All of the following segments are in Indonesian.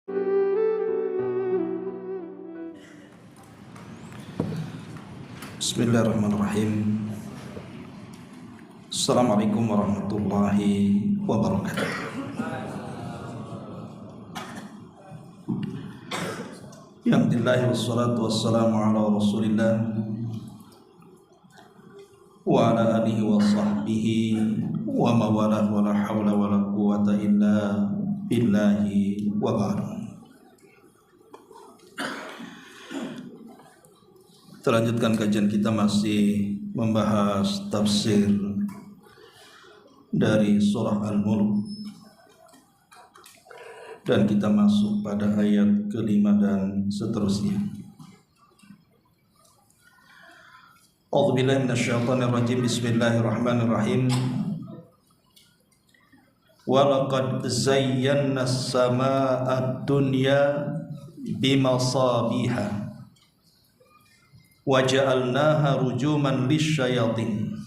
Bismillahirrahmanirrahim. Assalamualaikum warahmatullahi wabarakatuh. Alhamdulillah wassalatu wassalamu ala Rasulillah wa ala alihi wa sahbihi wa mawalah wa la hawla wa la quwwata illa billahi wa ba'd. Terlanjutkan kajian kita masih membahas tafsir dari surah Al-Mulk, dan kita masuk pada ayat kelima dan seterusnya. A'udzubillahi minasyaitonir rajim. Bismillahirrahmanirrahim. Wa laqad zayyana as-samaa'a ad-dunya bimasabiha wa ja'alnaha rujuman lisyayatin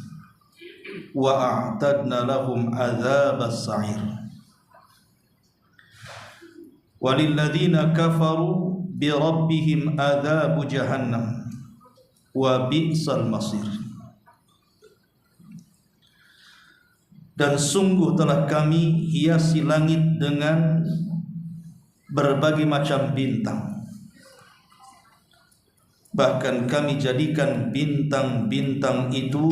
wa a'tadna lahum adzabas sa'ir walilladzina kafaru bi rabbihim adzabu jahannam wa bi'sal masir. Dan sungguh telah kami hiasi langit dengan berbagai macam bintang, bahkan kami jadikan bintang-bintang itu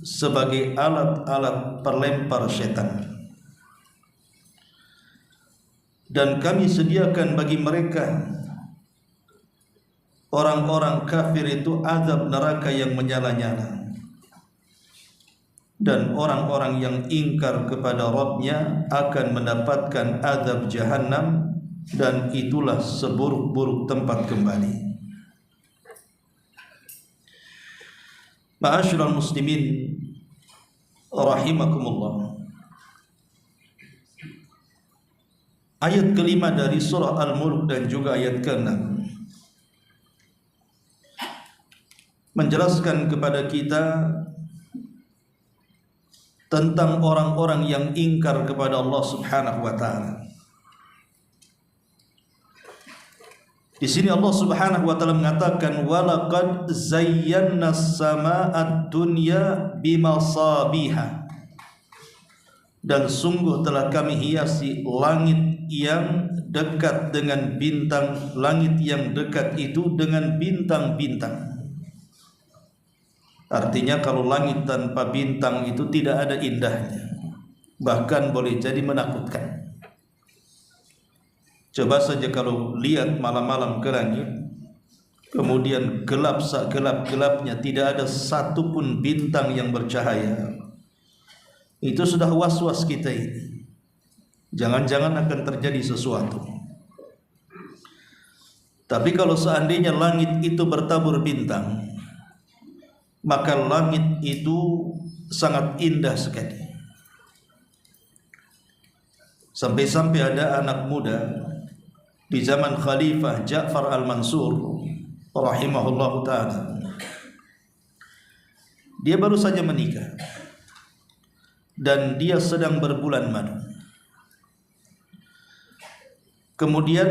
sebagai alat-alat pelempar setan. Dan kami sediakan bagi mereka, orang-orang kafir itu, azab neraka yang menyala-nyala. Dan orang-orang yang ingkar kepada Rabb-nya akan mendapatkan azab jahannam, dan itulah seburuk-buruk tempat kembali. Ma'asyiral muslimin rahimakumullah. Ayat kelima dari surah Al-Mulk dan juga ayat ke-6 menjelaskan kepada kita tentang orang-orang yang ingkar kepada Allah Subhanahu wa taala. Di sini Allah Subhanahu wa taala mengatakan walaqad zayyana as-samaa'a ad-dunya bimasabiha, dan sungguh telah kami hiasi langit yang dekat dengan bintang, langit yang dekat itu dengan bintang-bintang. Artinya kalau langit tanpa bintang itu tidak ada indahnya, bahkan boleh jadi menakutkan. Coba saja kalau lihat malam-malam ke langit, kemudian gelap segelap-gelapnya, tidak ada satupun bintang yang bercahaya, itu sudah was-was kita ini. Jangan-jangan akan terjadi sesuatu. Tapi kalau seandainya langit itu bertabur bintang, maka langit itu sangat indah sekali. Sampai-sampai ada anak muda di zaman Khalifah Ja'far al-Mansur rahimahullahu ta'ala. Dia baru saja menikah dan dia sedang berbulan madu. Kemudian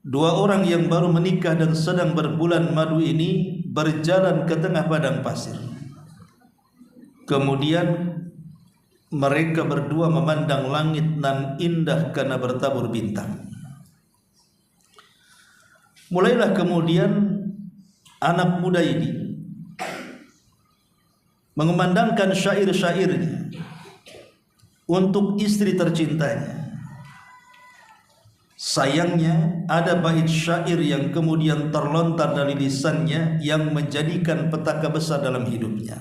dua orang yang baru menikah dan sedang berbulan madu ini berjalan ke tengah padang pasir. Kemudian mereka berdua memandang langit nan indah karena bertabur bintang. Mulailah kemudian anak muda ini mengumandangkan syair-syairnya untuk istri tercintanya. Sayangnya ada bait syair yang kemudian terlontar dari lisannya yang menjadikan petaka besar dalam hidupnya.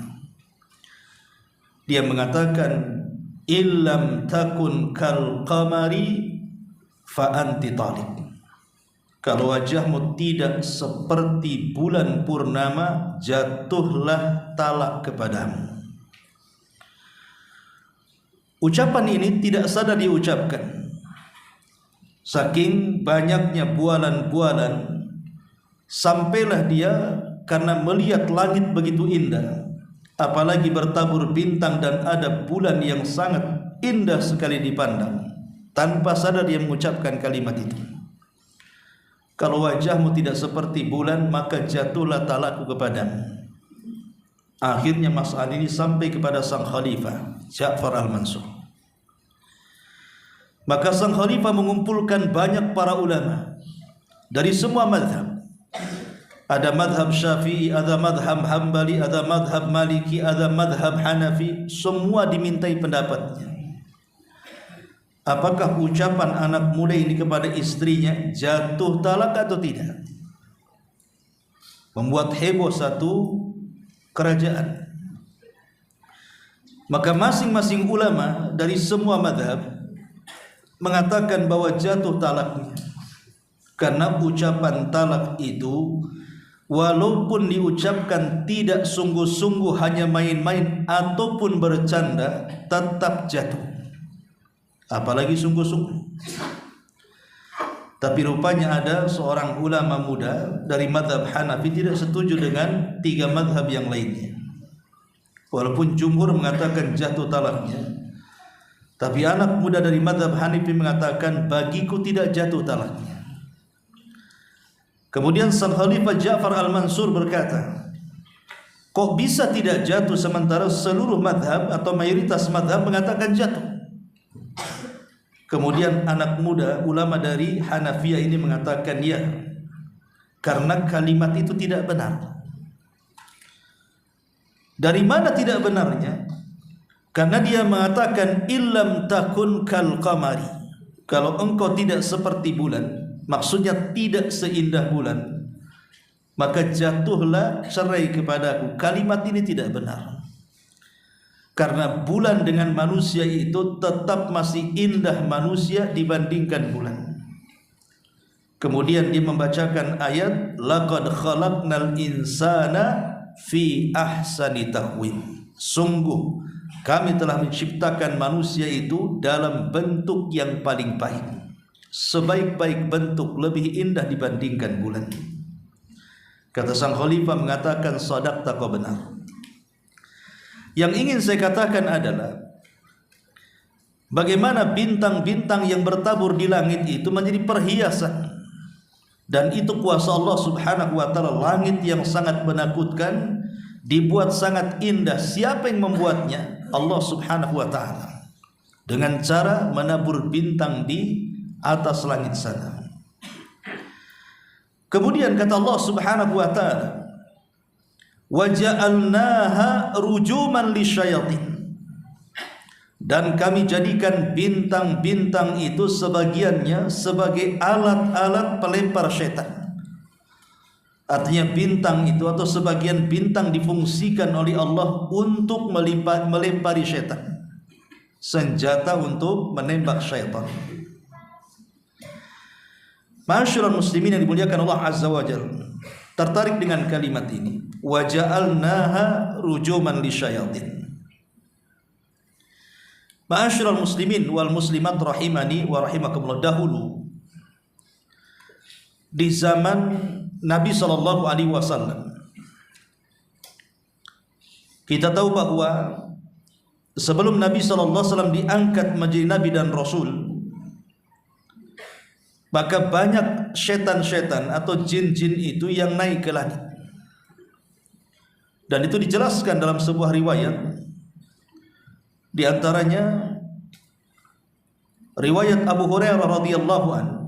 Dia mengatakan, illam takun kal qamari fa anti taliq. Kalau wajahmu tidak seperti bulan purnama, jatuhlah talak kepadamu. Ucapan ini tidak sadar diucapkan, saking banyaknya bualan-bualan, sampailah dia karena melihat langit begitu indah, apalagi bertabur bintang dan ada bulan yang sangat indah sekali dipandang, tanpa sadar dia mengucapkan kalimat itu. kalau wajahmu tidak seperti bulan, maka jatuhlah talakku kepadamu. Akhirnya masalah ini sampai kepada sang khalifah Ja'far al-Mansur. Maka sang khalifah mengumpulkan banyak para ulama dari semua madhab. Ada madhab Syafi'i, ada madhab Hambali, ada madhab Maliki, ada madhab Hanafi. Semua dimintai pendapatnya. Apakah ucapan anak muda ini kepada istrinya jatuh talak atau tidak? Membuat heboh satu kerajaan. Maka masing-masing ulama dari semua madhab mengatakan bahwa jatuh talaknya, karena ucapan talak itu walaupun diucapkan tidak sungguh-sungguh, hanya main-main ataupun bercanda, tetap jatuh, apalagi sungguh-sungguh. Tapi rupanya ada seorang ulama muda dari madhab Hanafi tidak setuju dengan tiga madhab yang lainnya. Walaupun jumhur mengatakan jatuh talaknya, tapi anak muda dari madhab Hanafi mengatakan bagiku tidak jatuh talaknya. Kemudian sang Khalifah Ja'far al-Mansur berkata, kok bisa tidak jatuh sementara seluruh madhab atau mayoritas madhab mengatakan jatuh? Kemudian anak muda ulama dari Hanafiyah ini mengatakan ya, karena kalimat itu tidak benar. Dari mana tidak benarnya? Karena dia mengatakan illam takun kal qamari, kalau engkau tidak seperti bulan, maksudnya tidak seindah bulan, maka jatuhlah cerai kepadaku. Kalimat ini tidak benar. Karena bulan dengan manusia itu tetap masih indah manusia dibandingkan bulan. Kemudian dia membacakan ayat laqad khalaqnal insana fi ahsani taqwim. Sungguh kami telah menciptakan manusia itu dalam bentuk yang paling baik. Sebaik-baik bentuk, lebih indah dibandingkan bulan. Kata sang khalifah mengatakan sadaqta, kau benar. Yang ingin saya katakan adalah bagaimana bintang-bintang yang bertabur di langit itu menjadi perhiasan, dan itu kuasa Allah subhanahu wa ta'ala. Langit yang sangat menakutkan dibuat sangat indah. Siapa yang membuatnya? Allah subhanahu wa ta'ala, dengan cara menabur bintang di atas langit sana. Kemudian kata Allah subhanahu wa ta'ala, waja'alnaha rujuman lisyayatin, dan kami jadikan bintang-bintang itu sebagiannya sebagai alat-alat pelempar syaitan. Artinya bintang itu atau sebagian bintang difungsikan oleh Allah untuk melempari syaitan, senjata untuk menembak syaitan. Ma'asyiral muslimin yang dimuliakan Allah azza wa jalla, tertarik dengan kalimat ini, wa ja'alnaha rujuman lisyayatin. Ma'asyiral muslimin wal muslimat rahimani wa rahimakumullah, dahulu di zaman Nabi sallallahu alaihi wasallam, kita tahu bahwa sebelum Nabi sallallahu alaihi wasallam diangkat menjadi nabi dan rasul, maka banyak setan-setan atau jin-jin itu yang naik ke langit. Dan itu dijelaskan dalam sebuah riwayat. Di antaranya riwayat Abu Hurairah radhiyallahu anhu.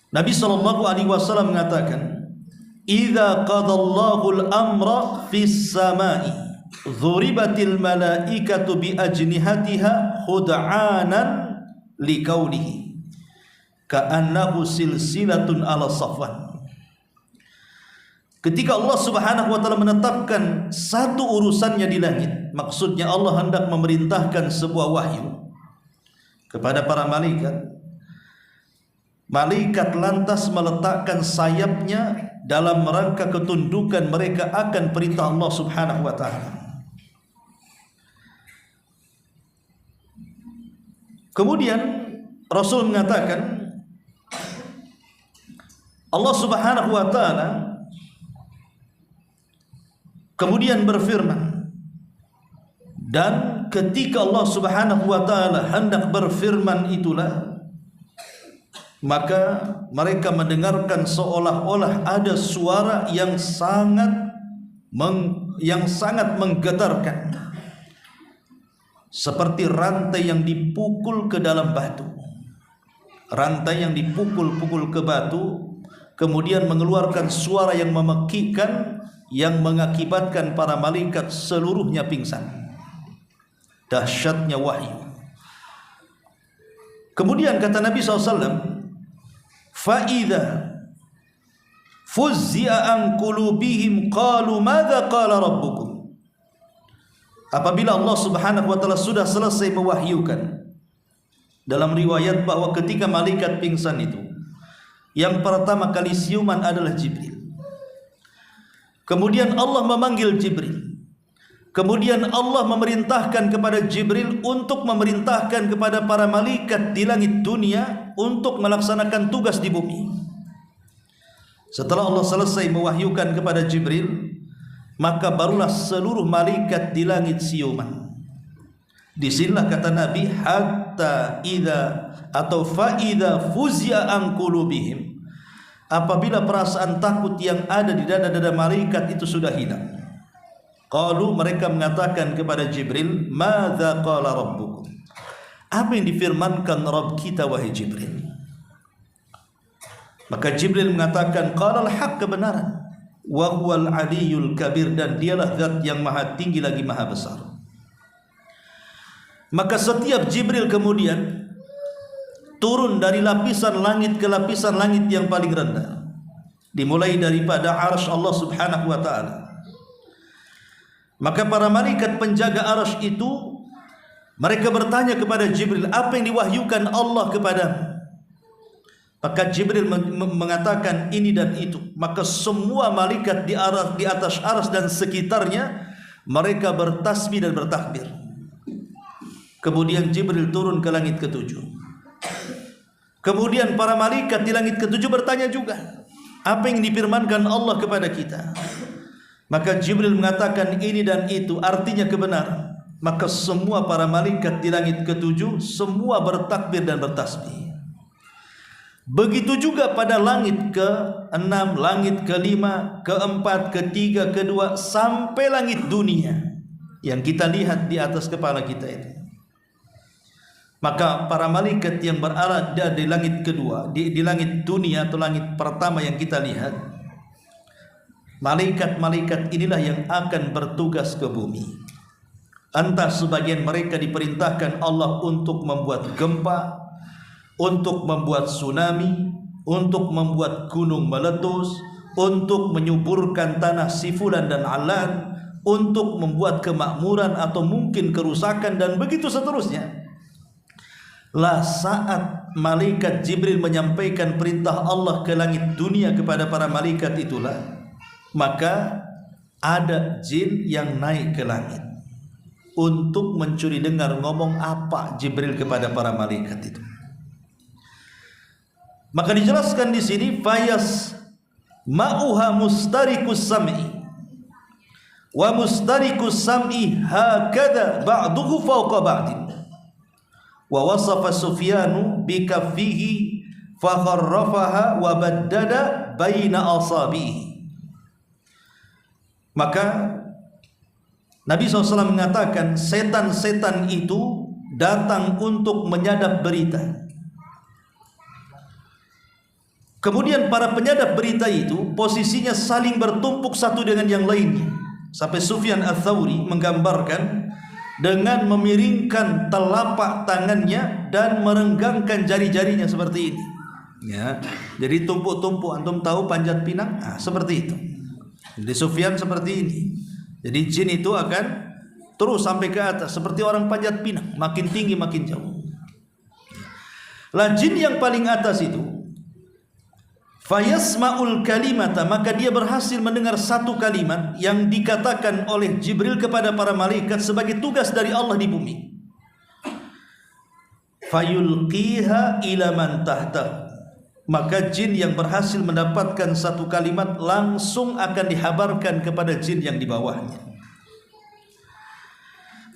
Nabi sallallahu alaihi wasallam mengatakan, "Idza qadallahu al-amra fis sama'i, dhuribatil malaikatu bi ajnihatiha khud'anan liqaulihi ka'annahu silsilatun ala safwan." Ketika Allah subhanahu wa ta'ala menetapkan satu urusannya di langit, maksudnya Allah hendak memerintahkan sebuah wahyu kepada para malaikat, malaikat lantas meletakkan sayapnya dalam rangka ketundukan mereka akan perintah Allah subhanahu wa ta'ala. Kemudian Rasul mengatakan, Allah subhanahu wa ta'ala kemudian berfirman, dan ketika Allah subhanahu wa ta'ala hendak berfirman itulah maka mereka mendengarkan seolah-olah ada suara yang sangat menggetarkan, seperti rantai yang dipukul ke dalam batu. Rantai yang dipukul-pukul ke batu, kemudian mengeluarkan suara yang memekikkan, yang mengakibatkan para malaikat seluruhnya pingsan. Dahsyatnya wahyu. Kemudian kata Nabi SAW, فَإِذَا فُزِّئَ عَنْ قُلُوبِهِمْ قَالُوا مَاذَا قَالَ رَبُّكُمْ. Apabila Allah Subhanahu wa taala sudah selesai mewahyukan, dalam riwayat bahwa ketika malaikat pingsan itu, yang pertama kali siuman adalah Jibril. Kemudian Allah memanggil Jibril. Kemudian Allah memerintahkan kepada Jibril untuk memerintahkan kepada para malaikat di langit dunia untuk melaksanakan tugas di bumi. Setelah Allah selesai mewahyukan kepada Jibril, maka barulah seluruh malaikat di langit siuman. Disinilah kata Nabi, hatta idza atau fa idza fuzia an qulubihim, apabila perasaan takut yang ada di dada-dada malaikat itu sudah hilang. Qalu, mereka mengatakan kepada Jibril, madza qala rabbukum, apa yang difirmankan Rabb kita wahai Jibril? Maka Jibril mengatakan, qala al-haq, kebenaran, wa huwal aliyul kabir, dan dialah zat yang maha tinggi lagi maha besar. Maka setiap Jibril kemudian turun dari lapisan langit ke lapisan langit yang paling rendah, dimulai daripada arsy Allah Subhanahu wa taala. Maka para malaikat penjaga arsy itu, mereka bertanya kepada Jibril, apa yang diwahyukan Allah kepadamu? Maka Jibril mengatakan ini dan itu. Maka semua malaikat di atas arsy dan sekitarnya, mereka bertasbih dan bertakbir. Kemudian Jibril turun ke langit ketujuh. Kemudian para malaikat di langit ketujuh bertanya juga, apa yang difirmankan Allah kepada kita? Maka Jibril mengatakan ini dan itu, artinya kebenaran. Maka semua para malaikat di langit ketujuh semua bertakbir dan bertasbih. Begitu juga pada langit ke-6, langit ke-5, ke-4, ke-3, ke-2, sampai langit dunia yang kita lihat di atas kepala kita itu. Maka para malaikat yang berada di langit kedua, di langit dunia atau langit pertama yang kita lihat, malaikat-malaikat inilah yang akan bertugas ke bumi. Entah sebagian mereka diperintahkan Allah untuk membuat gempa, untuk membuat tsunami, untuk membuat gunung meletus, untuk menyuburkan tanah Sifulan dan Alan, untuk membuat kemakmuran atau mungkin kerusakan, dan begitu seterusnya. Lah saat malaikat Jibril menyampaikan perintah Allah ke langit dunia kepada para malaikat itulah, maka ada jin yang naik ke langit untuk mencuri dengar ngomong apa Jibril kepada para malaikat itu. Maka dijelaskan di sini, fayas ma'uha mustarikus sam'i wa mustarikus sam'i hakadha ba'duhu fawqa ba'din. Wa wasafa Sufyanu bikaffihi fakharrafaha wa baddada baina asabihi. Maka Nabi SAW mengatakan setan-setan itu datang untuk menyadap berita. Kemudian para penyadap berita itu posisinya saling bertumpuk satu dengan yang lainnya, sampai Sufyan Ats-Tsauri menggambarkan dengan memiringkan telapak tangannya dan merenggangkan jari-jarinya seperti ini. Ya, jadi tumpuk-tumpuk, antum tahu panjat pinang? Nah, seperti itu. Jadi Sufyan seperti ini. Jadi jin itu akan terus sampai ke atas seperti orang panjat pinang, makin tinggi makin jauh. Lah jin yang paling atas itu, fayasma'ul kalimata, maka dia berhasil mendengar satu kalimat yang dikatakan oleh Jibril kepada para malaikat sebagai tugas dari Allah di bumi. Fayulqiha ila man tahta, maka jin yang berhasil mendapatkan satu kalimat langsung akan dihabarkan kepada jin yang di bawahnya.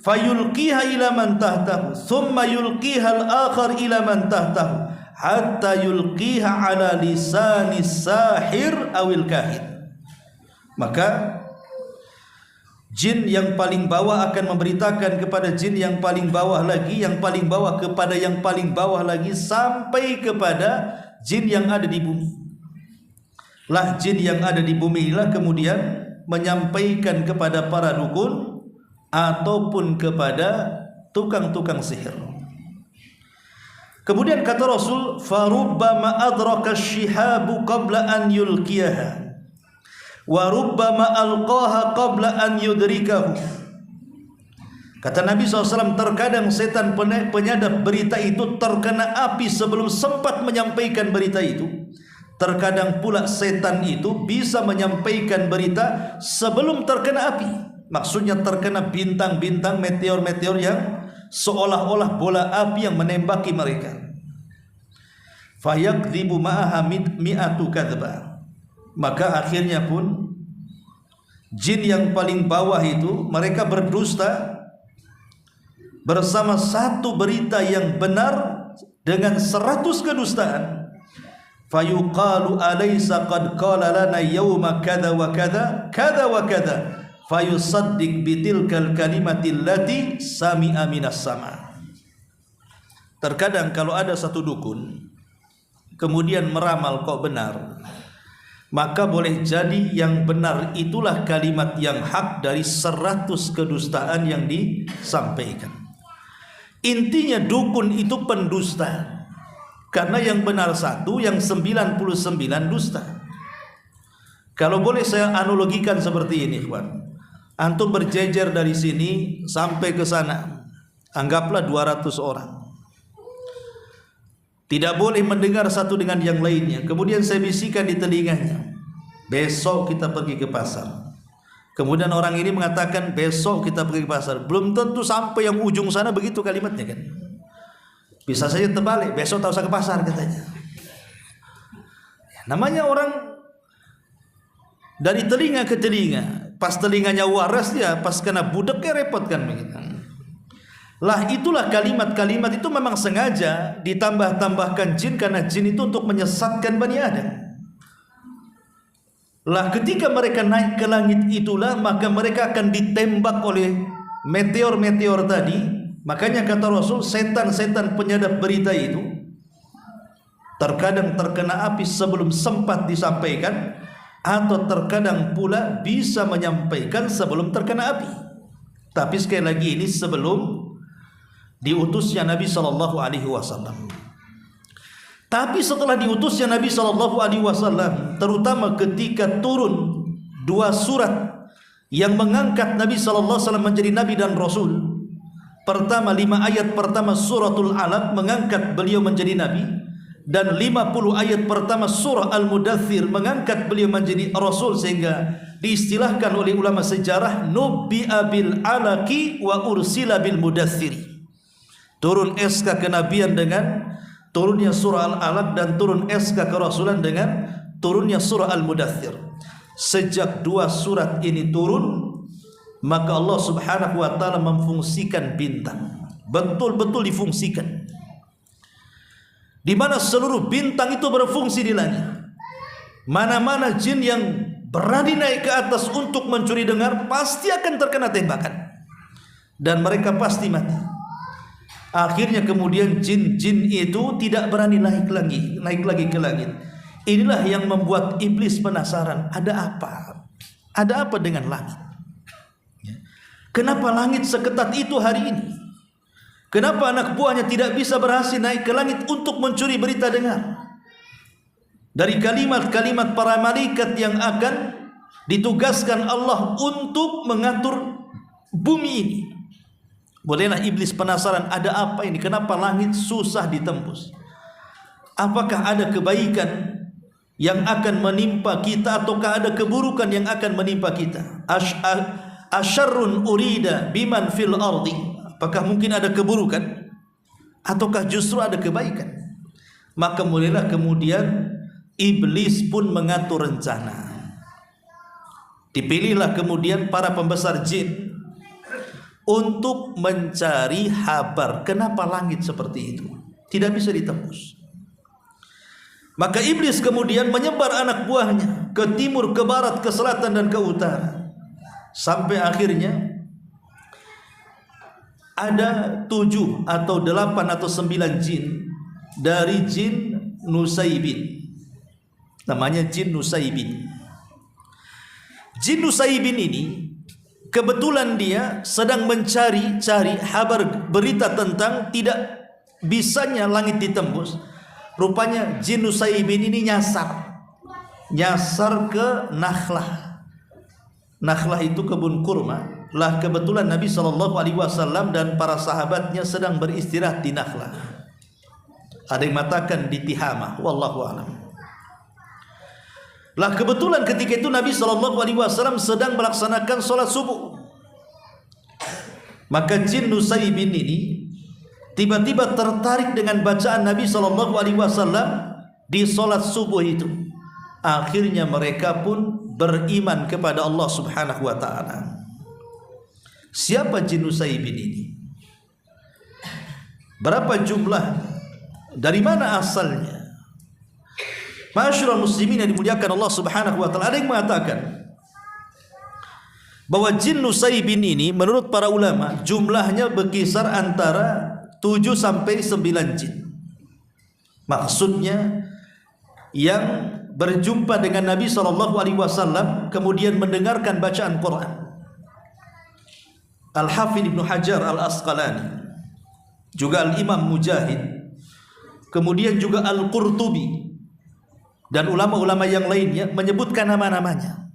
Fayulqiha ila man tahtahu thumma yulqiha al-akhar ila man tahtahu, hatta yulqiha ala lisanis sahir awil kahin. Maka jin yang paling bawah akan memberitakan kepada jin yang paling bawah lagi, yang paling bawah kepada yang paling bawah lagi, sampai kepada jin yang ada di bumi. Lah jin yang ada di bumi inilah kemudian menyampaikan kepada para dukun ataupun kepada tukang-tukang sihir. Kemudian kata Rasul, farubbama adraka syihabu qabla an yulqiyaha wa rubbama alqaha qabla an yudrikahu. Kata Nabi SAW, terkadang setan penyadap berita itu terkena api sebelum sempat menyampaikan berita itu. Terkadang pula setan itu bisa menyampaikan berita sebelum terkena api. Maksudnya terkena bintang-bintang, meteor-meteor yang seolah-olah bola api yang menembaki mereka. Fayakdzibu ma'aha mi'atu kadzba. Maka akhirnya pun jin yang paling bawah itu mereka berdusta bersama satu berita yang benar dengan 100 kedustaan. Fayuqalu alaysa qad qala lana yawma kadza wa kadza kadza wa kadza fayusaddiq bitilkal kalimati allati sami'a minas sama. Terkadang kalau ada satu dukun kemudian meramal kok benar, maka boleh jadi yang benar itulah kalimat yang hak dari 100 kedustaan yang disampaikan. Intinya dukun itu pendusta, karena yang benar satu, yang 99 dusta. Kalau boleh saya analogikan seperti ini, kawan. Antum berjejer dari sini sampai ke sana, anggaplah 200 orang. Tidak boleh mendengar satu dengan yang lainnya. Kemudian saya bisikan di telinganya, besok kita pergi ke pasar. Kemudian orang ini mengatakan besok kita pergi ke pasar. Belum tentu sampai yang ujung sana begitu kalimatnya kan. Bisa saja terbalik, besok tak usah ke pasar katanya. Namanya orang dari telinga ke telinga. Pas telinganya waras dia, pas kena budeknya repot kan begitu. Lah itulah kalimat-kalimat itu memang sengaja ditambah-tambahkan jin, karena jin itu untuk menyesatkan Bani Adam. Lah ketika mereka naik ke langit itulah maka mereka akan ditembak oleh meteor-meteor tadi. Makanya kata Rasul, setan-setan penyadap berita itu terkadang terkena api sebelum sempat disampaikan, atau terkadang pula bisa menyampaikan sebelum terkena api. Tapi sekali lagi ini sebelum diutusnya Nabi SAW. Tapi setelah diutusnya Nabi SAW, terutama ketika turun 2 surat yang mengangkat Nabi SAW menjadi Nabi dan Rasul. Pertama 5 ayat pertama suratul Alaq mengangkat beliau menjadi Nabi, dan 50 ayat pertama surah Al-Mudaththir mengangkat beliau menjadi Rasul, sehingga diistilahkan oleh ulama sejarah nubbi'a bil alaqi wa ursila bil mudaththiri. Turun SK kenabian dengan turunnya surah Al-Alaq, dan turun SK kerasulan dengan turunnya surah Al-Mudaththir. Sejak 2 surat ini turun, maka Allah Subhanahu wa ta'ala memfungsikan bintang, betul-betul difungsikan, di mana seluruh bintang itu berfungsi di langit. Mana-mana jin yang berani naik ke atas untuk mencuri dengar pasti akan terkena tembakan, dan mereka pasti mati. Akhirnya kemudian jin-jin itu tidak berani naik lagi ke langit. Inilah yang membuat iblis penasaran, ada apa dengan langit? Kenapa langit seketat itu hari ini? Kenapa anak buahnya tidak bisa berhasil naik ke langit untuk mencuri berita dengar dari kalimat-kalimat para malaikat yang akan ditugaskan Allah untuk mengatur bumi ini? Bolehlah iblis penasaran, ada apa ini? Kenapa langit susah ditembus? Apakah ada kebaikan yang akan menimpa kita, ataukah ada keburukan yang akan menimpa kita? Asyarrun urida biman fil ardi. Apakah mungkin ada keburukan ataukah justru ada kebaikan? Maka mulailah kemudian iblis pun mengatur rencana. Dipilihlah kemudian para pembesar jin untuk mencari kabar kenapa langit seperti itu tidak bisa ditembus. Maka iblis kemudian menyebar anak buahnya ke timur, ke barat, ke selatan dan ke utara, sampai akhirnya ada 7 atau 8 atau 9 jin dari jin Nusaybin. Namanya jin Nusaybin. Jin Nusaybin ini kebetulan dia sedang mencari kabar berita tentang tidak bisanya langit ditembus. Rupanya jin Nusaybin ini nyasar ke Nakhlah. Nakhlah itu kebun kurma. Lah kebetulan Nabi SAW dan para sahabatnya sedang beristirahat di Nakhlah. Ada yang mengatakan di Tihamah, wallahu a'lam. Lah kebetulan ketika itu Nabi SAW sedang melaksanakan sholat subuh. Maka jin Nusaybin ini tiba-tiba tertarik dengan bacaan Nabi SAW di sholat subuh itu. Akhirnya mereka pun beriman kepada Allah Subhanahu wa ta'ala. Siapa jin Nusaybin ini? Berapa jumlah? Dari mana asalnya? Ma'asyiral muslimin yang dimuliakan Allah Subhanahu wa ta'ala, ada yang mengatakan bahwa jin Nusaybin ini menurut para ulama jumlahnya berkisar antara 7 sampai 9 jin. Maksudnya yang berjumpa dengan Nabi SAW kemudian mendengarkan bacaan Quran. Al-Hafidh Ibnu Hajar Al-Asqalani, juga Al-Imam Mujahid, kemudian juga Al-Qurtubi dan ulama-ulama yang lainnya menyebutkan nama-namanya.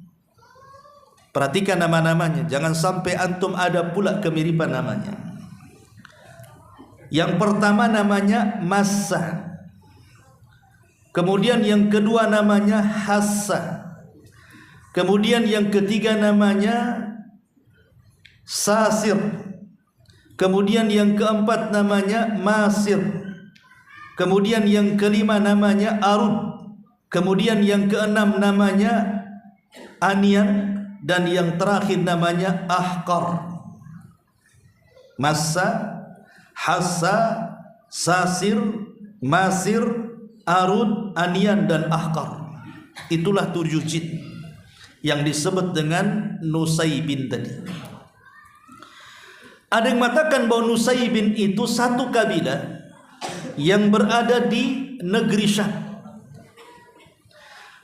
Perhatikan nama-namanya, jangan sampai antum ada pula kemiripan namanya. Yang pertama namanya Massa. Kemudian yang kedua namanya Hassa. Kemudian yang ketiga namanya Sasir. Kemudian yang keempat namanya Masir. Kemudian yang kelima namanya Arud. Kemudian yang keenam namanya Anian. Dan yang terakhir namanya Ahqar. Massa, Hassa, Sasir, Masir, Arud, Anian dan Ahqar. Itulah 7 jin yang disebut dengan Nusaybin tadi. Ada yang mengatakan bahwa Nusaybin itu satu kabilah yang berada di negeri Syam.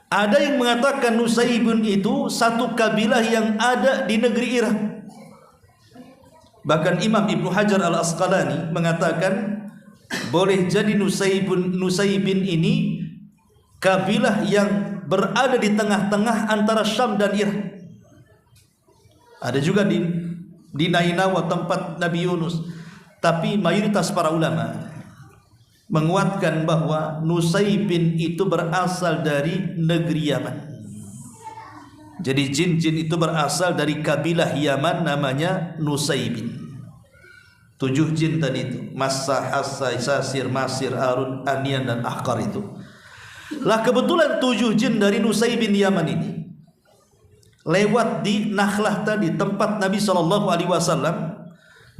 Ada yang mengatakan Nusaybin itu satu kabilah yang ada di negeri Irak. Bahkan Imam Ibnu Hajar Al-Asqalani mengatakan boleh jadi Nusaybin ini kabilah yang berada di tengah-tengah antara Syam dan Irak. Ada juga di Nainawa tempat Nabi Yunus. Tapi mayoritas para ulama menguatkan bahwa Nusaybin itu berasal dari negeri Yaman. Jadi jin-jin itu berasal dari kabilah Yaman namanya Nusaybin. 7 jin tadi itu, Massa, Hassa, Sasir, Masir, Arun, Anian dan Ahqar itu. Lah kebetulan 7 jin dari Nusaybin Yaman ini lewat di Nakhlah tadi, tempat Nabi SAW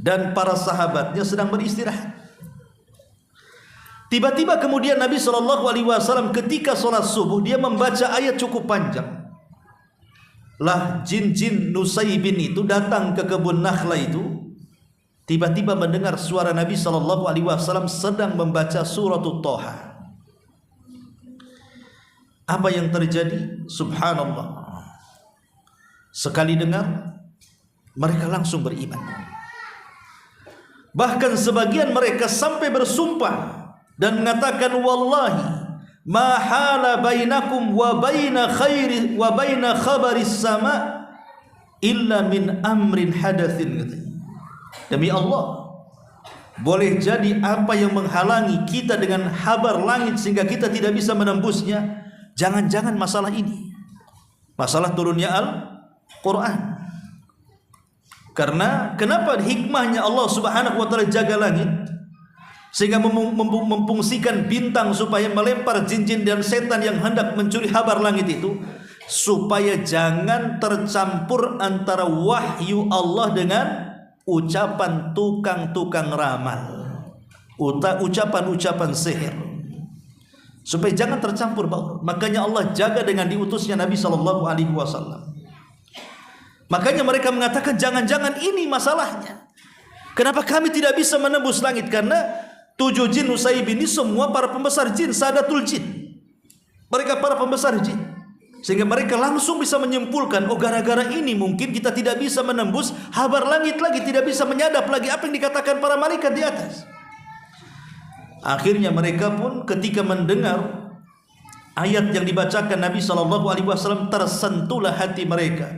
dan para sahabatnya sedang beristirahat. Tiba-tiba kemudian Nabi SAW ketika sholat subuh dia membaca ayat cukup panjang. Lah jin-jin Nusaybin itu datang ke kebun Nakhlah itu, tiba-tiba mendengar suara Nabi SAW sedang membaca suratul Thaha. Apa yang terjadi? Subhanallah. Sekali dengar, mereka langsung beriman. Bahkan sebagian mereka sampai bersumpah dan mengatakan, wallahi ma hala bainakum wa baina khairi wa baina khabaris sama illa min amrin hadatsin. Demi Allah, boleh jadi apa yang menghalangi kita dengan kabar langit sehingga kita tidak bisa menembusnya, jangan-jangan masalah ini, masalah turunnya Al-Quran. Karena kenapa hikmahnya Allah Subhanahu wa ta'ala jaga langit sehingga memfungsikan bintang supaya melempar jin-jin dan setan yang hendak mencuri kabar langit itu, supaya jangan tercampur antara wahyu Allah dengan ucapan tukang-tukang ramal, ucapan-ucapan sihir. supaya jangan tercampur baur. Makanya Allah jaga dengan diutusnya Nabi SAW. Makanya mereka mengatakan, jangan-jangan ini masalahnya. Kenapa kami tidak bisa menembus langit? Karena 7 jin Nusaib ini semua para pembesar jin, Sadatul Jin. Mereka para pembesar jin. Sehingga mereka langsung bisa menyimpulkan, oh gara-gara ini mungkin kita tidak bisa menembus habar langit lagi, tidak bisa menyadap lagi apa yang dikatakan para malaikat di atas. Akhirnya mereka pun ketika mendengar ayat yang dibacakan Nabi SAW, tersentuhlah hati mereka.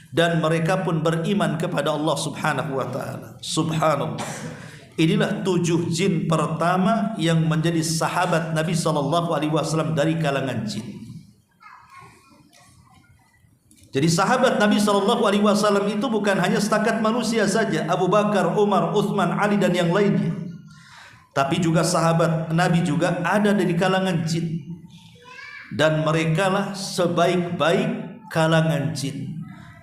Dan mereka pun beriman kepada Allah Subhanahu wa ta'ala. Subhanallah. Inilah 7 jin pertama yang menjadi sahabat Nabi SAW dari kalangan jin. Jadi sahabat Nabi SAW itu bukan hanya setakat manusia saja, Abu Bakar, Umar, Uthman, Ali dan yang lainnya. Tapi juga sahabat Nabi juga ada dari kalangan jin. Dan merekalah sebaik-baik kalangan jin.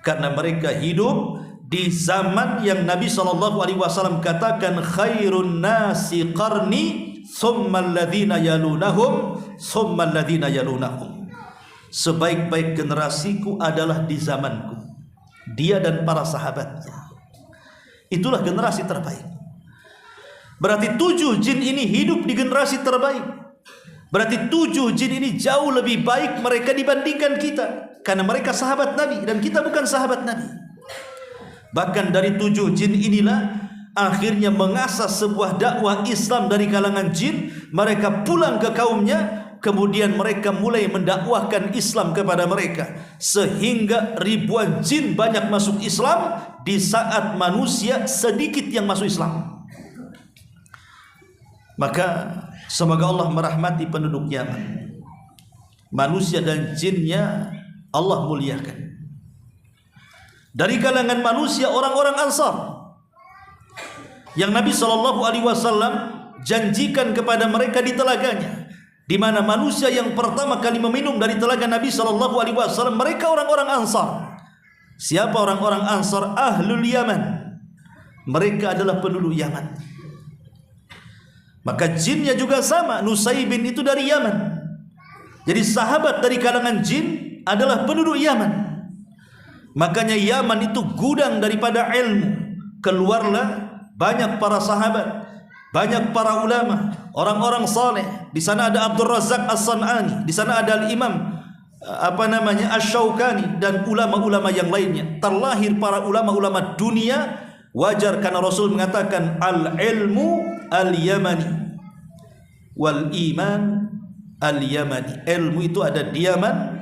Karena mereka hidup di zaman yang Nabi SAW katakan, khairun nasi qarni thumma alladhina yalunahum thumma alladhina yalunahum. Sebaik-baik generasiku adalah di zamanku, dia dan para sahabatnya. Itulah generasi terbaik. Berarti 7 jin ini hidup di generasi terbaik. Berarti 7 jin ini jauh lebih baik mereka dibandingkan kita. Karena mereka sahabat Nabi dan kita bukan sahabat Nabi. Bahkan dari 7 jin inilah akhirnya mengasah sebuah dakwah Islam dari kalangan jin. Mereka pulang ke kaumnya, kemudian mereka mulai mendakwahkan Islam kepada mereka. Sehingga ribuan jin banyak masuk Islam di saat manusia sedikit yang masuk Islam. Maka semoga Allah merahmati penduduk Yaman. Manusia dan jinnya Allah muliakan. Dari kalangan manusia orang-orang Ansar yang Nabi SAW janjikan kepada mereka di telaganya, di mana manusia yang pertama kali meminum dari telaga Nabi SAW mereka orang-orang Ansar. Siapa orang-orang Ansar? Ahlul Yaman. Mereka adalah penduduk Yaman. Maka jinnya juga sama. Nusaibin itu dari Yaman. Jadi sahabat dari kalangan jin adalah penduduk Yaman. Makanya Yaman itu gudang daripada ilmu. Keluarlah banyak para sahabat, banyak para ulama, orang-orang saleh. Di sana ada Abdul Razak As-San'ani, di sana ada Al-Imam Asy-Syaukani dan ulama-ulama yang lainnya. Terlahir para ulama-ulama dunia. Wajar karena Rasul mengatakan al-ilmu al-yamani wal iman al-yamani. Ilmu itu ada di Yaman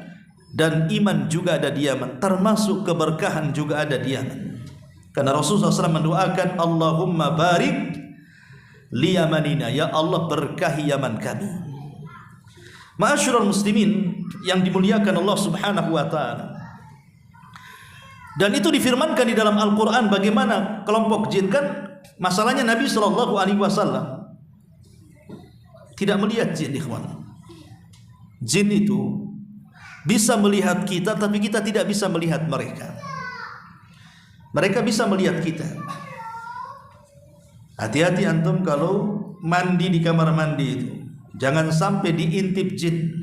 dan iman juga ada di Yaman, termasuk keberkahan juga ada di Yaman. Karena Rasulullah SAW mendoakan, Allahumma barik li Yamanina, ya Allah berkahi Yaman kami. Ma'asyiral muslimin yang dimuliakan Allah Subhanahu wa ta'ala. Dan itu difirmankan di dalam Al-Quran bagaimana kelompok jin. Kan masalahnya Nabi SAW tidak melihat jin, ikhwan. Jin itu bisa melihat kita, tapi kita tidak bisa melihat mereka. Mereka bisa melihat kita. Hati-hati antum kalau mandi di kamar mandi itu, jangan sampai diintip jin,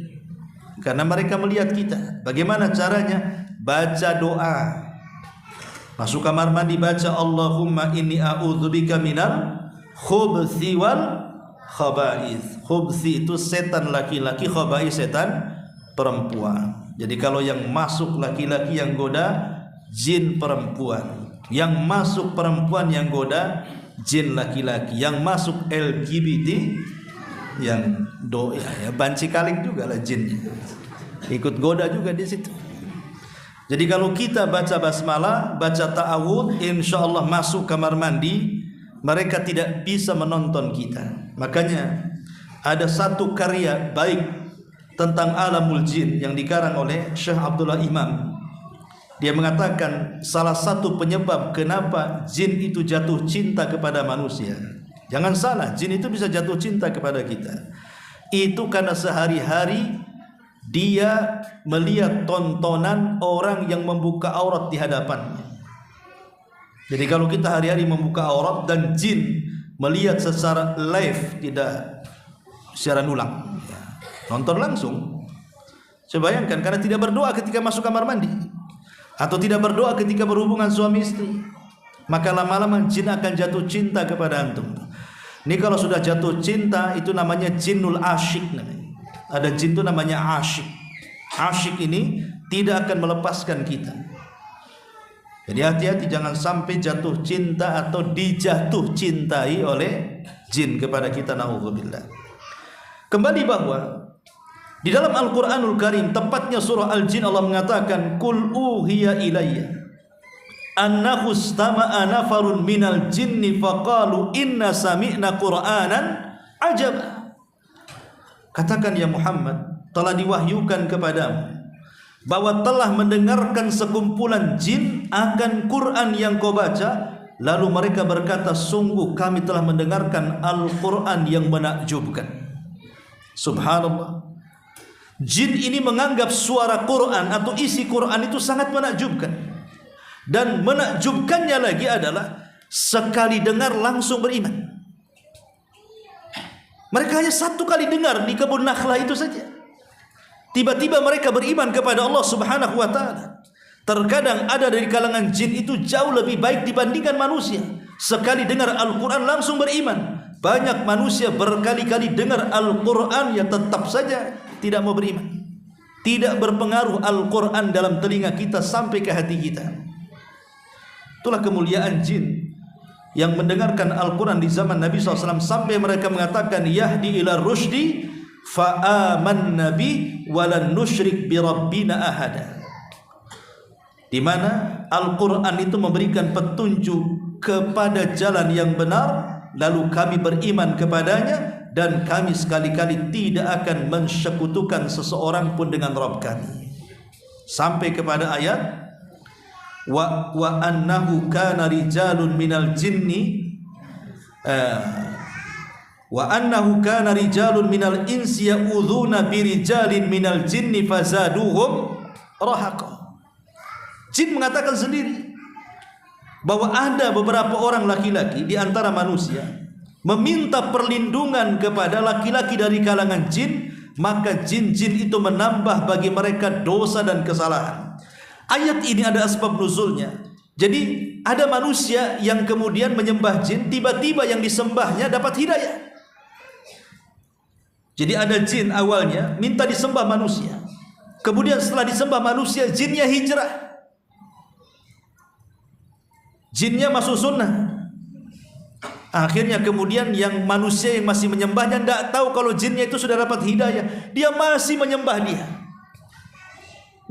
karena mereka melihat kita. Bagaimana caranya? Baca doa. Masuk kamar mandi baca Allahumma inni a'udzubika minal khubthi wal khaba'ith. Khubthi itu setan laki-laki, khaba'ith setan perempuan. Jadi kalau yang masuk laki-laki yang goda jin perempuan, yang masuk perempuan yang goda jin laki-laki, yang masuk LGBT yang ya banci kaling juga lah jinnya, ikut goda juga di situ. Jadi kalau kita baca basmalah, baca ta'awudz, insyaallah masuk kamar mandi, mereka tidak bisa menonton kita. Makanya ada satu karya baik tentang alamul jin yang dikarang oleh Syekh Abdullah Imam. Dia mengatakan salah satu penyebab kenapa jin itu jatuh cinta kepada manusia. Jangan salah, jin itu bisa jatuh cinta kepada kita. Itu karena sehari-hari dia melihat tontonan orang yang membuka aurat di hadapannya. Jadi kalau kita hari-hari membuka aurat dan jin melihat secara live, tidak secara nulang, nonton langsung. Coba bayangkan, karena tidak berdoa ketika masuk kamar mandi atau tidak berdoa ketika berhubungan suami istri, maka lama-lama jin akan jatuh cinta kepada antum. Ini kalau sudah jatuh cinta itu namanya jinnul asyik namanya. Ada jin itu namanya asyik. Asyik ini tidak akan melepaskan kita. Jadi hati-hati jangan sampai jatuh cinta atau dijatuh cintai oleh jin kepada kita, naudzubillah. Kembali bahwa di dalam Al-Quranul Karim, tepatnya surah Al-Jin, Allah mengatakan, Qul uhiya ilayya annahu istama'a nafarun minal jinni faqalu inna sami'na qur'anan ajaba. Katakan ya Muhammad, telah diwahyukan kepadamu bahwa telah mendengarkan sekumpulan jin akan Quran yang kau baca, lalu mereka berkata, sungguh kami telah mendengarkan Al-Quran yang menakjubkan. Subhanallah. Jin ini menganggap suara Quran atau isi Quran itu sangat menakjubkan. Dan menakjubkannya lagi adalah sekali dengar langsung beriman. Mereka hanya satu kali dengar di kebun Nakhlah itu saja, tiba-tiba mereka beriman kepada Allah Subhanahu wa ta'ala. Terkadang ada dari kalangan jin itu jauh lebih baik dibandingkan manusia. Sekali dengar Al-Quran langsung beriman. Banyak manusia berkali-kali dengar Al-Quran yang tetap saja tidak mau beriman. Tidak berpengaruh Al-Quran dalam telinga kita sampai ke hati kita. Itulah kemuliaan jin yang mendengarkan Al-Quran di zaman Nabi SAW sampai mereka mengatakan, Yahdi ila rushdi fa'aman nabi walan nusyrik bi rabbina ahada. Di mana Al-Quran itu memberikan petunjuk kepada jalan yang benar, lalu kami beriman kepadanya, dan kami sekali-kali tidak akan mensekutukan seseorang pun dengan Rabb kami. Sampai kepada ayat wa annahu kana rijalun minal jinni wa annahu kana rijalun minal insi ya'udzuuna birijalin minal jinni fazaduhum rahaqa. Jin mengatakan sendiri bahwa ada beberapa orang laki-laki di antara manusia meminta perlindungan kepada laki-laki dari kalangan jin, maka jin-jin itu menambah bagi mereka dosa dan kesalahan. Ayat ini ada asbab nuzulnya. Jadi ada manusia yang kemudian menyembah jin, tiba-tiba yang disembahnya dapat hidayah. Jadi ada jin awalnya minta disembah manusia, kemudian setelah disembah manusia, jinnya hijrah, jinnya masuk sunnah. Akhirnya kemudian yang manusia yang masih menyembahnya tidak tahu kalau jinnya itu sudah dapat hidayah, dia masih menyembah dia.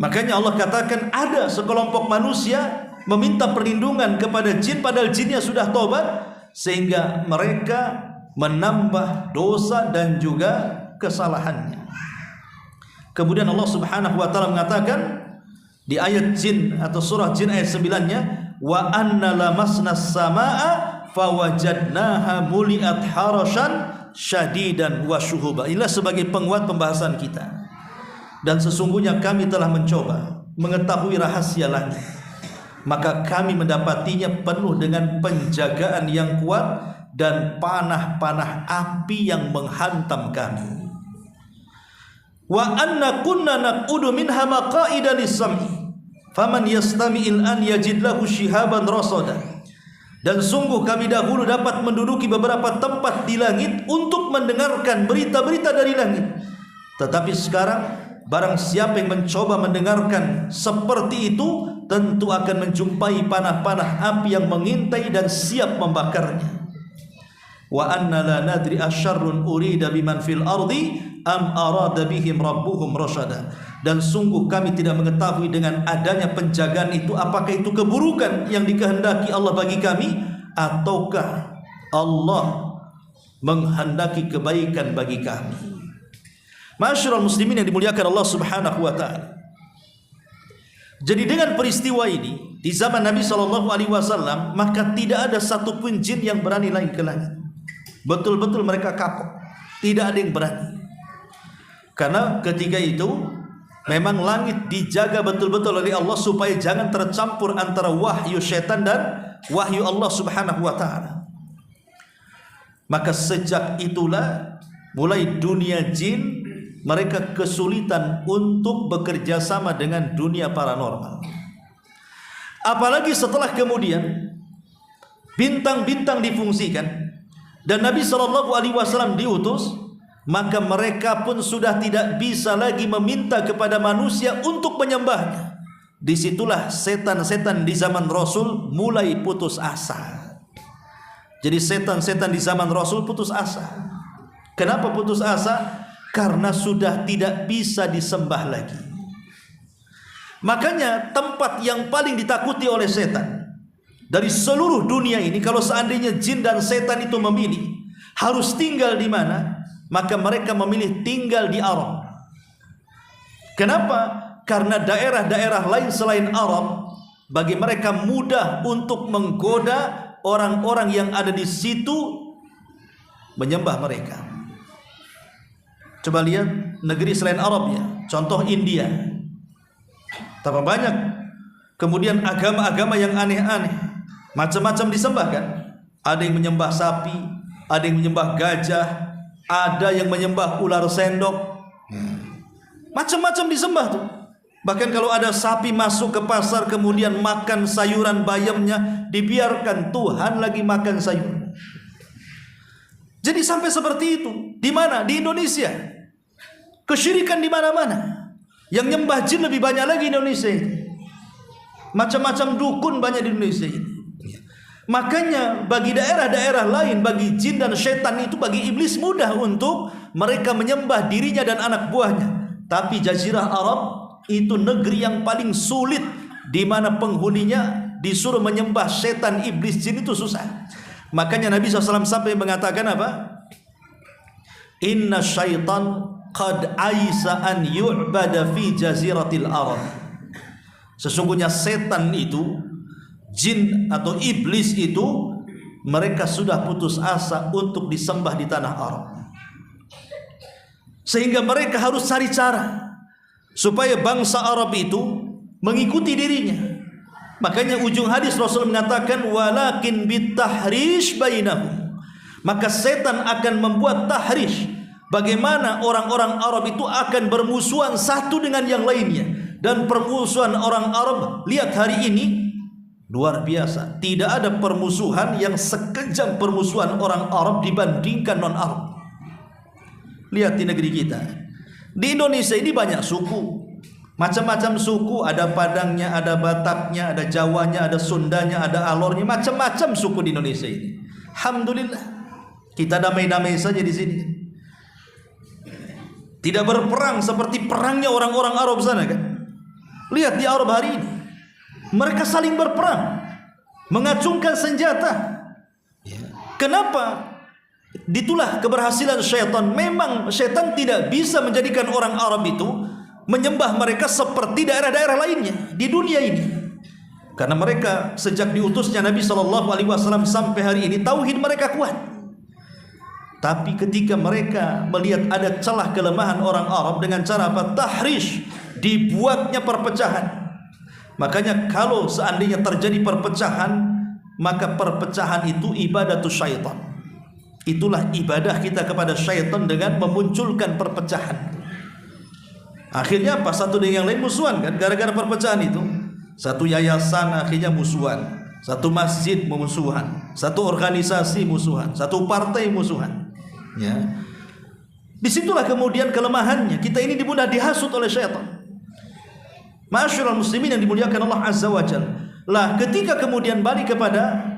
Makanya Allah katakan ada sekelompok manusia meminta perlindungan kepada jin padahal jinnya sudah tobat, sehingga mereka menambah dosa dan juga kesalahannya. Kemudian Allah Subhanahu wa taala mengatakan di ayat jin atau surah jin ayat 9-nya, wa anna lamasna samaa fawajadnaha muliat harasan syadidan wa syuhuba. Inilah sebagai penguat pembahasan kita. Dan sesungguhnya kami telah mencoba mengetahui rahasia langit, maka kami mendapatinya penuh dengan penjagaan yang kuat dan panah-panah api yang menghantam kami. Wa anna kunna naq'udu minha maqa'ida lis-sam'i faman yastami'il an yajid lahu shihaban rasada. Dan sungguh kami dahulu dapat menduduki beberapa tempat di langit untuk mendengarkan berita-berita dari langit. Tetapi sekarang barang siapa yang mencoba mendengarkan seperti itu, tentu akan menjumpai panah-panah api yang mengintai dan siap membakarnya. Wa anna la nadri asyarrun urida biman fil ardi am arada bihim rabbuhum rasyada. Dan sungguh kami tidak mengetahui dengan adanya penjagaan itu, apakah itu keburukan yang dikehendaki Allah bagi kami, ataukah Allah menghendaki kebaikan bagi kami. Ma'asyiral muslimin yang dimuliakan Allah Subhanahu wa taala. Jadi dengan peristiwa ini di zaman Nabi SAW, maka tidak ada satupun jin yang berani lagi ke langit. Betul-betul mereka kapok, tidak ada yang berani. Karena ketika itu memang langit dijaga betul-betul oleh Allah supaya jangan tercampur antara wahyu syaitan dan wahyu Allah Subhanahu wa taala. Maka sejak itulah mulai dunia jin mereka kesulitan untuk bekerja sama dengan dunia paranormal. Apalagi setelah kemudian bintang-bintang difungsikan dan Nabi SAW diutus, maka mereka pun sudah tidak bisa lagi meminta kepada manusia untuk menyembahnya. Disitulah setan-setan di zaman Rasul mulai putus asa. Jadi setan-setan di zaman Rasul putus asa. Kenapa putus asa? Karena sudah tidak bisa disembah lagi. Makanya tempat yang paling ditakuti oleh setan dari seluruh dunia ini, kalau seandainya jin dan setan itu memilih harus tinggal di mana, maka mereka memilih tinggal di Arab. Kenapa? Karena daerah-daerah lain selain Arab bagi mereka mudah untuk menggoda orang-orang yang ada di situ menyembah mereka. Coba lihat negeri selain Arab ya, contoh India. Tambah banyak kemudian agama-agama yang aneh-aneh, macam-macam disembah kan. Ada yang menyembah sapi, ada yang menyembah gajah, ada yang menyembah ular sendok, macam-macam disembah tuh. Bahkan kalau ada sapi masuk ke pasar kemudian makan sayuran bayamnya, dibiarkan Tuhan lagi makan sayur. Jadi sampai seperti itu. Di mana? Di Indonesia. Kesyirikan di mana-mana. Yang nyembah jin lebih banyak lagi di Indonesia ini. Macam-macam dukun banyak di Indonesia ini. Makanya bagi daerah-daerah lain, bagi jin dan setan itu, bagi iblis mudah untuk mereka menyembah dirinya dan anak buahnya. Tapi Jazirah Arab itu negeri yang paling sulit, di mana penghuninya disuruh menyembah setan, iblis, jin itu susah. Makanya Nabi SAW sampai mengatakan apa? Inna syaitan qad aisa an yu'bada fi jaziratil Arab. Sesungguhnya setan itu, jin atau iblis itu, mereka sudah putus asa untuk disembah di tanah Arab. Sehingga mereka harus cari cara supaya bangsa Arab itu mengikuti dirinya. Makanya ujung hadis Rasul mengatakan walakin bitahrish bainahum. Maka setan akan membuat tahrish. Bagaimana orang-orang Arab itu akan bermusuhan satu dengan yang lainnya. Dan permusuhan orang Arab, lihat hari ini luar biasa. Tidak ada permusuhan yang sekejam permusuhan orang Arab dibandingkan non-Arab. Lihat di negeri kita. Di Indonesia ini banyak suku, macam-macam suku, ada Padangnya, ada Bataknya, ada Jawanya, ada Sundanya, ada Alornya, macam-macam suku di Indonesia ini. Alhamdulillah, kita damai-damai saja di sini. Tidak berperang seperti perangnya orang-orang Arab sana kan. Lihat di Arab hari ini, mereka saling berperang, mengacungkan senjata. Kenapa? Ditulah keberhasilan syaitan. Memang syaitan tidak bisa menjadikan orang Arab itu menyembah mereka seperti daerah-daerah lainnya di dunia ini. Karena mereka sejak diutusnya Nabi SAW sampai hari ini tauhid mereka kuat. Tapi ketika mereka melihat ada celah kelemahan orang Arab dengan cara apa? Tahrish, dibuatnya perpecahan. Makanya kalau seandainya terjadi perpecahan, maka perpecahan itu ibadatus syaitan. Itulah ibadah kita kepada syaitan dengan memunculkan perpecahan. Akhirnya apa? Satu dengan yang lain musuhan kan, gara-gara perpecahan itu. Satu yayasan akhirnya musuhan, satu masjid musuhan, satu organisasi musuhan, satu partai musuhan. Ya. Disitulah kemudian kelemahannya. Kita ini mudah dihasut oleh syaitan. Ma'asyiral muslimin yang dimuliakan Allah Azza wa Jalla. Lah ketika kemudian balik kepada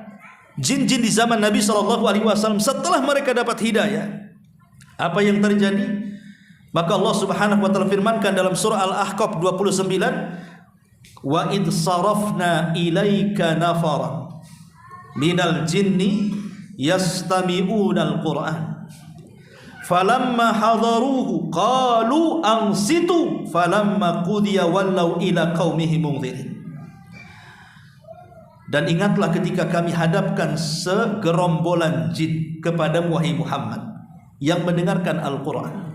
jin-jin di zaman Nabi SAW, setelah mereka dapat hidayah, apa yang terjadi? Maka Allah Subhanahu wa taala firmankan dalam surah Al-Ahqaf 29, wa id sarafna ilaika nafara minal jinni yastami'unal Qur'an falamma hadaruhu qalu ansitu falamma qudiya wallaw ila qaumihim munzirin. Dan ingatlah ketika kami hadapkan segerombolan jin kepada wahai Muhammad yang mendengarkan Al-Quran.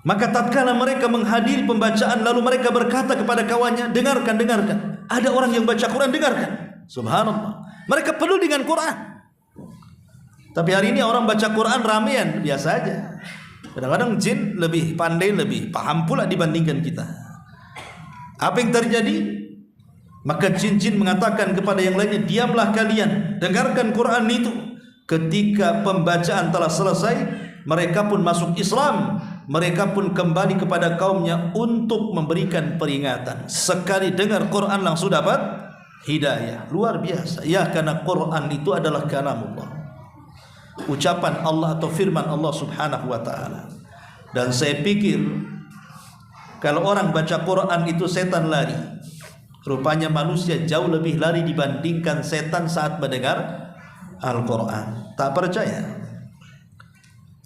Maka tatkala mereka menghadiri pembacaan, lalu mereka berkata kepada kawannya, dengarkan, dengarkan. Ada orang yang baca Quran, dengarkan. Subhanallah. Mereka penuh dengan Quran. Tapi hari ini orang baca Quran ramean, biasa aja. Kadang-kadang jin lebih pandai, lebih paham pula dibandingkan kita. Apa yang terjadi? Maka jin-jin mengatakan kepada yang lainnya, diamlah kalian, dengarkan Quran itu. Ketika pembacaan telah selesai, mereka pun masuk Islam. Mereka pun kembali kepada kaumnya untuk memberikan peringatan. Sekali dengar Quran langsung dapat hidayah. Luar biasa. Ya, karena Quran itu adalah kalamullah, ucapan Allah atau firman Allah subhanahu wa ta'ala. Dan saya pikir kalau orang baca Quran itu setan lari, rupanya manusia jauh lebih lari dibandingkan setan saat mendengar Al-Quran. Tak percaya?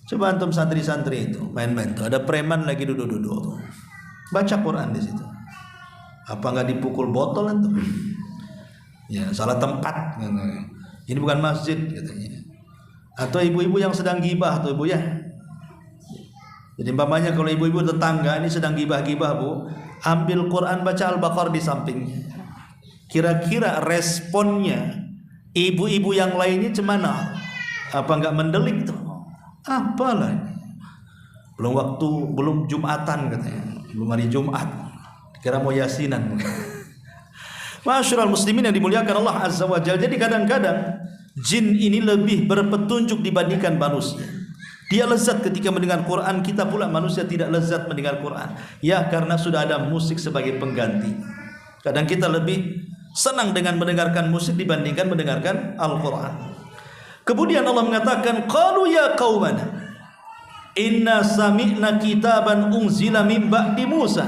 Coba antum santri-santri itu main-main tuh, ada preman lagi duduk-duduk tuh, baca Quran di situ. Apa nggak dipukul botol antum? Ya, salah tempat. Ini bukan masjid katanya. Atau ibu-ibu yang sedang gibah tuh, ibu ya. Jadi umpamanya kalau ibu-ibu tetangga ini sedang gibah-gibah, Bu, ambil Quran, baca Al-Baqarah di sampingnya. Kira-kira responnya ibu-ibu yang lainnya cemana? Apa nggak mendelik tuh? Apalah, belum Jumatan katanya, belum hari Jumat, kira mau yasinan. Masyarul muslimin yang dimuliakan Allah Azza wa Jalla. Jadi kadang-kadang jin ini lebih berpetunjuk dibandingkan manusia. Dia lezat ketika mendengar Quran, kita pula manusia tidak lezat mendengar Quran. Ya, karena sudah ada musik sebagai pengganti. Kadang kita lebih senang dengan mendengarkan musik dibandingkan mendengarkan Al-Quran. Kemudian Allah mengatakan, qalu ya qaumana inna sami'na kitaban unzila min ba'di Musa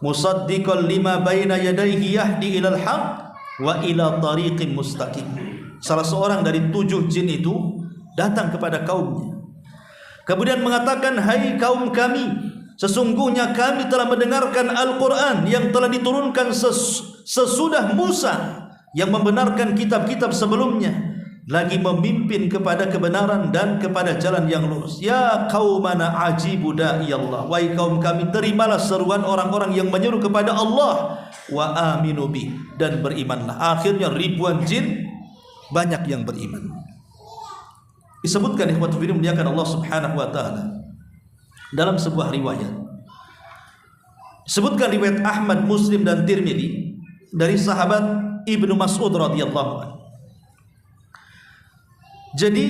musaddiqan lima baina yadayhi yahdi ilal haq wa ila tariqin mustaqim. Salah seorang dari 7 jin itu datang kepada kaumnya, kemudian mengatakan, hai kaum kami, sesungguhnya kami telah mendengarkan Al-Quran yang telah diturunkan sesudah Musa, yang membenarkan kitab-kitab sebelumnya, lagi memimpin kepada kebenaran dan kepada jalan yang lurus. Ya qaumana ajibu da'iyallah, wahai kaum kami, terimalah seruan orang-orang yang menyeru kepada Allah, wa aminu bih, dan berimanlah. Akhirnya ribuan jin banyak yang beriman. Disebutkan ikhwatul fillah muliakan Allah subhanahu wa ta'ala dalam sebuah riwayat, disebutkan riwayat Ahmad, Muslim dan Tirmidzi dari sahabat Ibnu Mas'ud radhiyallahu anhu. Jadi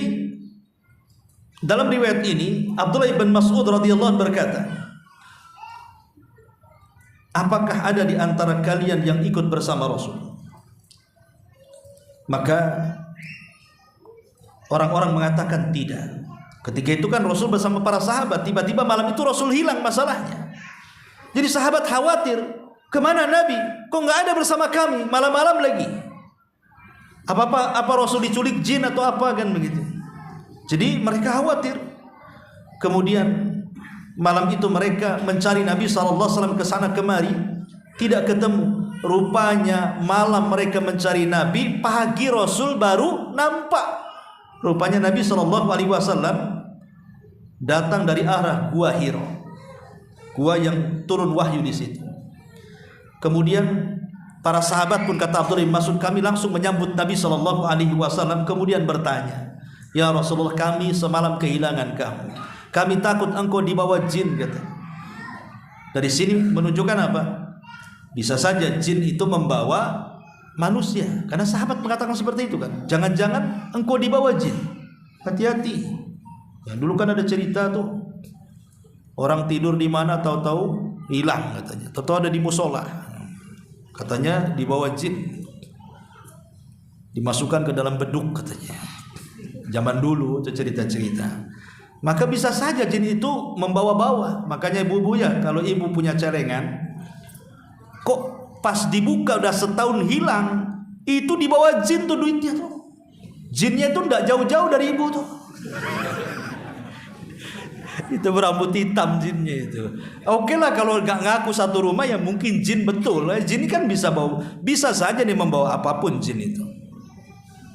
dalam riwayat ini Abdullah bin Mas'ud radhiyallahu anhu berkata, apakah ada di antara kalian yang ikut bersama Rasul? Maka orang-orang mengatakan tidak. Ketika itu kan Rasul bersama para sahabat, tiba-tiba malam itu Rasul hilang masalahnya. Jadi sahabat khawatir, kemana Nabi? Kok nggak ada bersama kami malam-malam lagi? Apa Rasul diculik jin atau apa kan begitu. Jadi mereka khawatir. Kemudian malam itu mereka mencari Nabi SAW ke sana kemari, tidak ketemu. Rupanya malam mereka mencari Nabi, pagi Rasul baru nampak. Rupanya Nabi SAW datang dari arah Gua Hiro, gua yang turun wahyu di situ. Kemudian para sahabat pun, kata Abdullah bin Mas'ud, kami langsung menyambut Nabi SAW, kemudian bertanya, ya Rasulullah, kami semalam kehilangan kamu, kami takut engkau dibawa jin, kata. Dari sini menunjukkan apa? Bisa saja jin itu membawa manusia, karena sahabat mengatakan seperti itu kan. Jangan-jangan engkau dibawa jin, hati-hati. Ya, dulu kan ada cerita tuh, orang tidur di mana tahu-tahu hilang katanya, tahu-tahu ada di musola. Katanya dibawa jin, dimasukkan ke dalam beduk katanya. Zaman dulu itu cerita-cerita. Maka bisa saja jin itu membawa-bawa. Makanya ibu-ibu ya, kalau ibu punya celengan, kok pas dibuka udah setahun hilang, itu dibawa jin tuh duitnya tuh. Jinnya itu tidak jauh-jauh dari ibu tuh. Itu berambut hitam jinnya itu. Oke lah kalau nggak ngaku satu rumah ya mungkin jin betul. Jin kan bisa bawa, bisa saja nih membawa apapun jin itu.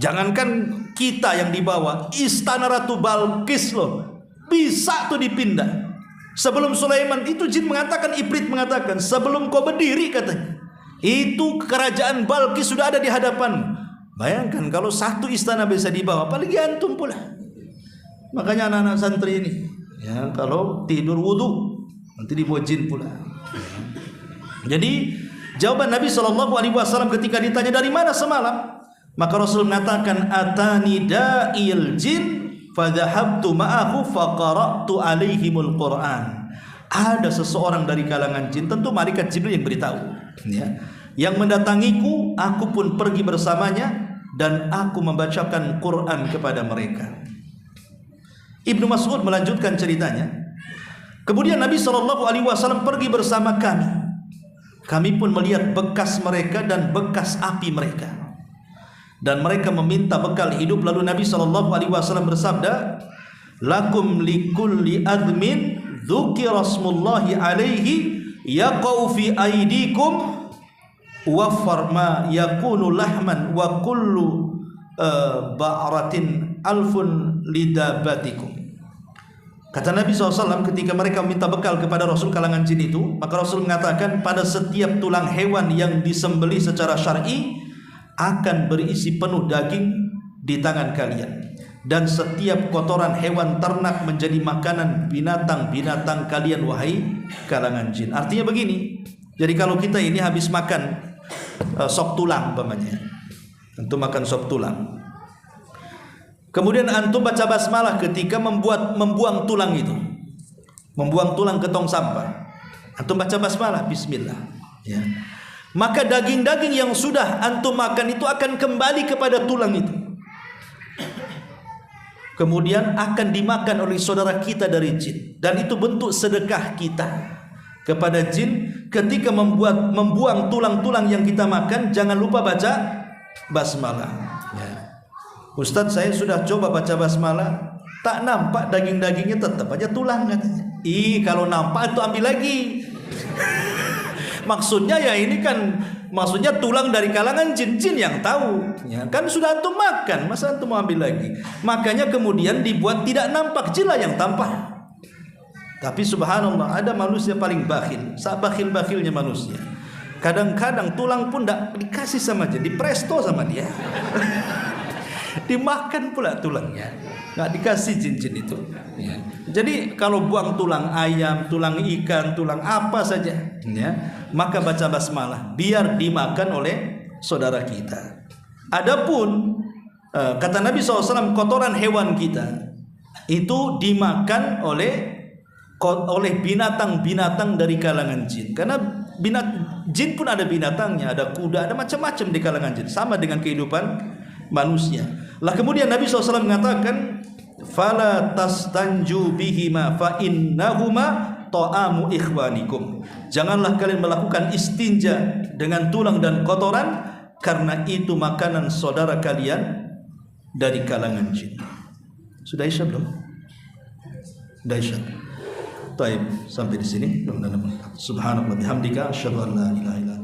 Jangankan kita yang dibawa, istana Ratu Balqis loh bisa tuh dipindah. Sebelum Sulaiman itu jin mengatakan, Ibrit mengatakan, sebelum kau berdiri katanya, itu kerajaan Balqis sudah ada di hadapan. Bayangkan kalau satu istana bisa dibawa, apalagi antum pula. Makanya anak-anak santri ini, Ya, kalau tidur wudu nanti dibawa jin pula. Jadi jawaban Nabi SAW ketika ditanya dari mana semalam, maka Rasul mengatakan atani da'il jin fadhahabtu ma'ahu faqara'tu alaihimul Qur'an. Ada seseorang dari kalangan jin, tentu malaikat Jibril yang beritahu, ya, yang mendatangiku, aku pun pergi bersamanya dan aku membacakan Quran kepada mereka. Ibnu Mas'ud melanjutkan ceritanya. Kemudian Nabi SAW pergi bersama kami. Kami pun melihat bekas mereka dan bekas api mereka. Dan mereka meminta bekal hidup. Lalu Nabi SAW bersabda, lakum likulli admin dzukira smullahi alaihi yaqau fi aidikum wafar ma yakunu lahman wa kullu ba'ratin alfun lidabatikum. Kata Nabi SAW ketika mereka minta bekal kepada Rasul kalangan jin itu, maka Rasul mengatakan pada setiap tulang hewan yang disembelih secara syar'i akan berisi penuh daging di tangan kalian, dan setiap kotoran hewan ternak menjadi makanan binatang-binatang kalian wahai kalangan jin. Artinya begini, jadi kalau kita ini habis makan sop tulang umpamanya, antum makan sop tulang, kemudian antum baca basmalah ketika membuang tulang itu, membuang tulang ke tong sampah, antum baca basmalah, bismillah, ya, maka daging-daging yang sudah antum makan itu akan kembali kepada tulang itu, kemudian akan dimakan oleh saudara kita dari jin, dan itu bentuk sedekah kita kepada jin. Ketika membuang tulang-tulang yang kita makan, jangan lupa baca basmalah, ya. Ustadz, saya sudah coba baca basmalah, tak nampak daging-dagingnya, tetap aja tulang katanya. Kalau nampak itu ambil lagi. Maksudnya ya ini kan, maksudnya tulang dari kalangan jin-jin yang tahu, ya kan, sudah antum makan, masa antum mau ambil lagi? Makanya kemudian dibuat tidak nampak, jin lah yang tampak. Tapi subhanallah, ada manusia paling bakhil, bakhil-bakhilnya manusia. Kadang-kadang tulang pun tidak dikasih sama jin, dipresto sama dia. Dimakan pula tulangnya, nggak dikasih jin-jin itu, ya. Jadi kalau buang tulang ayam, tulang ikan, tulang apa saja, ya, maka baca basmalah biar dimakan oleh saudara kita. Adapun kata Nabi SAW, kotoran hewan kita itu dimakan oleh binatang-binatang dari kalangan jin. Karena jin pun ada binatangnya, ada kuda, ada macam-macam di kalangan jin, sama dengan kehidupan manusia. Lah kemudian Nabi SAW mengatakan, fala tastanju bihima fa innahuma ta'amu ikhwanikum. Janganlah kalian melakukan istinja dengan tulang dan kotoran, karena itu makanan saudara kalian dari kalangan jin. Sudah isya belum? Sudah isya. Baik, sampai di sini. Subhanallah bihamdika asyhadu an la ilaha illa